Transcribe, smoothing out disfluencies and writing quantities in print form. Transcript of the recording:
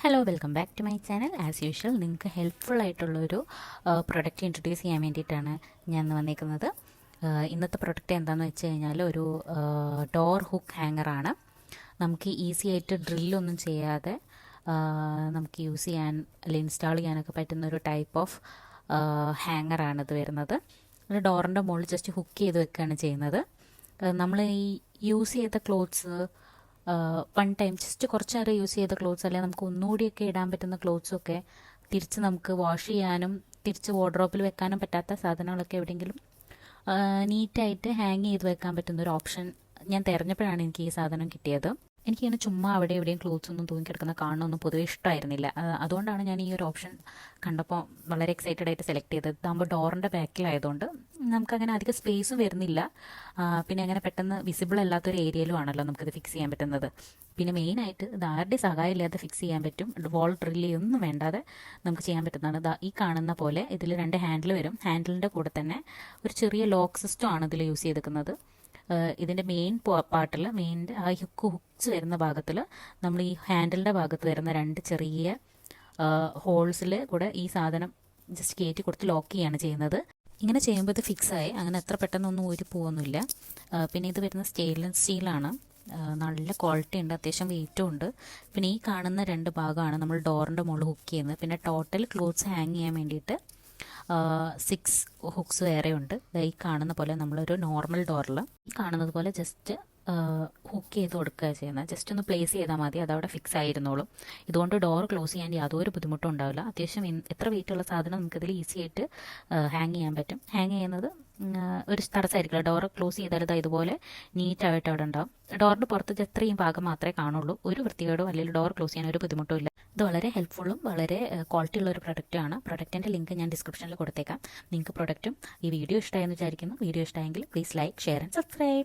Hello, welcome back to my channel. As usual നിങ്ങൾക്ക് helpful ആയിട്ടുള്ളൊരു product introduce ചെയ്യാൻ വേണ്ടിയിട്ടാണ് ഞാൻ ഇന്ന് വന്നേക്കുന്നത്. ഇന്നത്തെ പ്രൊഡക്റ്റ് എന്താണെന്ന് വെച്ച് കഴിഞ്ഞാൽ ഒരു ഡോർ ഹുക്ക് ഹാങ്ങറാണ്. നമുക്ക് ഈസി ആയിട്ട് ഡ്രില്ലൊന്നും ചെയ്യാതെ നമുക്ക് യൂസ് ചെയ്യാൻ അല്ലെങ്കിൽ ഇൻസ്റ്റാൾ ചെയ്യാനൊക്കെ പറ്റുന്ന ഒരു ടൈപ്പ് ഓഫ് ഹാങ്ങറാണ് ഇത് വരുന്നത്. ഒരു ഡോറിൻ്റെ മുകളിൽ ജസ്റ്റ് ഹുക്ക് ചെയ്ത് വെക്കുകയാണ് ചെയ്യുന്നത്. നമ്മൾ ഈ യൂസ് ചെയ്ത ക്ലോത്ത്സ് വൺ ടൈം ജസ്റ്റ് കുറച്ച് നേരം യൂസ് ചെയ്ത ക്ലോത്ത്സ് അല്ലെങ്കിൽ നമുക്ക് ഒന്നുകൂടിയൊക്കെ ഇടാൻ പറ്റുന്ന ക്ലോത്ത്സൊക്കെ തിരിച്ച് നമുക്ക് വാഷ് ചെയ്യാനും തിരിച്ച് വാർഡ്രോബിൽ വെക്കാനും പറ്റാത്ത സാധനങ്ങളൊക്കെ എവിടെയെങ്കിലും നീറ്റായിട്ട് ഹാങ് ചെയ്ത് വെക്കാൻ പറ്റുന്ന ഒരു ഓപ്ഷൻ ഞാൻ തിരഞ്ഞപ്പോഴാണ് എനിക്ക് ഈ സാധനം കിട്ടിയത്. എനിക്കിങ്ങനെ ചുമ്മാ അവിടെ എവിടെയും ക്ലോത്ത്സ് ഒന്നും തൂങ്ങിക്കിടക്കുന്ന കാണണമെന്നും പൊതുവെ ഇഷ്ടമായിരുന്നില്ല. അതുകൊണ്ടാണ് ഞാൻ ഈ ഒരു ഓപ്ഷൻ കണ്ടപ്പോൾ വളരെ എക്സൈറ്റഡ് ആയിട്ട് സെലക്ട് ചെയ്തത്. ഇതാകുമ്പോൾ ഡോറിൻ്റെ ബാക്കിലായതുകൊണ്ട് നമുക്കങ്ങനെ അധികം സ്പേസും വരുന്നില്ല. പിന്നെ അങ്ങനെ പെട്ടെന്ന് വിസിബിൾ അല്ലാത്തൊരു ഏരിയയിലും ആണല്ലോ നമുക്കിത് ഫിക്സ് ചെയ്യാൻ പറ്റുന്നത്. പിന്നെ മെയിനായിട്ട് ഇത് ആരുടെ സഹായം ഇല്ലാതെ ഫിക്സ് ചെയ്യാൻ പറ്റും. വോൾ ഡ്രില്ല് ഒന്നും വേണ്ടാതെ നമുക്ക് ചെയ്യാൻ പറ്റുന്നതാണ്. ഈ കാണുന്ന പോലെ ഇതിൽ 2 ഹാൻഡിൽ വരും. ഹാൻഡിലിൻ്റെ കൂടെ തന്നെ ഒരു ചെറിയ ലോക്ക് സിസ്റ്റം ആണ് ഇതിൽ യൂസ് ചെയ്തിരിക്കുന്നത്. ഇതിൻ്റെ മെയിൻ പാർട്ടിൽ ആ ഹുക്സ് വരുന്ന ഭാഗത്തിൽ നമ്മൾ ഈ ഹാൻഡിലിൻ്റെ ഭാഗത്ത് വരുന്ന 2 ചെറിയ ഹോൾസിൽ കൂടെ ഈ സാധനം ജസ്റ്റ് കയറ്റി കൊടുത്ത് ലോക്ക് ചെയ്യാണ് ചെയ്യുന്നത്. ഇങ്ങനെ ചെയ്യുമ്പോൾ ഇത് ഫിക്സായി അങ്ങനെ എത്ര പെട്ടെന്നൊന്നും ഊരി പോകുന്നില്ല. പിന്നെ ഇത് വരുന്ന സ്റ്റെയിൻലെസ് സ്റ്റീലാണ്. നല്ല ക്വാളിറ്റി ഉണ്ട്, അത്യാവശ്യം വെയിറ്റും ഉണ്ട്. പിന്നെ ഈ കാണുന്ന 2 ഭാഗമാണ് നമ്മൾ ഡോറിൻ്റെ മുകളിൽ ഹുക്ക് ചെയ്യുന്നത്. പിന്നെ ടോട്ടൽ ക്ലോത്ത്സ് ഹാങ് ചെയ്യാൻ വേണ്ടിയിട്ട് 6 ഹുക്സ് വേറെ ഉണ്ട്. ഈ കാണുന്ന പോലെ നമ്മളൊരു നോർമൽ ഡോറിൽ ഈ കാണുന്നത് പോലെ ജസ്റ്റ് ഹുക്ക് ചെയ്ത് കൊടുക്കുക ചെയ്യുന്നത്. ജസ്റ്റ് ഒന്ന് പ്ലേസ് ചെയ്താൽ മതി, അതവിടെ ഫിക്സ് ആയിരുന്നോളും. ഇതുകൊണ്ട് ഡോർ ക്ലോസ് ചെയ്യാൻ യാതൊരു ബുദ്ധിമുട്ടും ഉണ്ടാവില്ല. അത്യാവശ്യം എത്ര വെയിറ്റുള്ള സാധനം നമുക്കിതിൽ ഈസി ആയിട്ട് ഹാങ് ചെയ്യാൻ പറ്റും. ഹാങ് ചെയ്യുന്നത് ഒരു തടസ്സമായിരിക്കില്ല. ഡോർ ക്ലോസ് ചെയ്താൽ ഇതുപോലെ നീറ്റായിട്ട് അവിടെ ഉണ്ടാവും. ഡോറിൻ്റെ പുറത്ത് എത്രയും ഭാഗം മാത്രമേ കാണുള്ളൂ. ഒരു വൃത്തികേടോ അല്ലെങ്കിൽ ഡോർ ക്ലോസ് ചെയ്യാൻ ഒരു ബുദ്ധിമുട്ടും ഇല്ല. ഇത് വളരെ ഹെൽപ്ഫുള്ളും വളരെ ക്വാളിറ്റി ഉള്ള ഒരു പ്രൊഡക്റ്റാണ്. പ്രൊഡക്റ്റിൻ്റെ ലിങ്ക് ഞാൻ ഡിസ്ക്രിപ്ഷനിൽ കൊടുത്തേക്കാം. നിങ്ങൾക്ക് പ്രൊഡക്റ്റും ഈ വീഡിയോ ഇഷ്ടമായെന്ന് വിചാരിക്കുന്നു. വീഡിയോ ഇഷ്ടമായെങ്കിൽ please like, share and subscribe.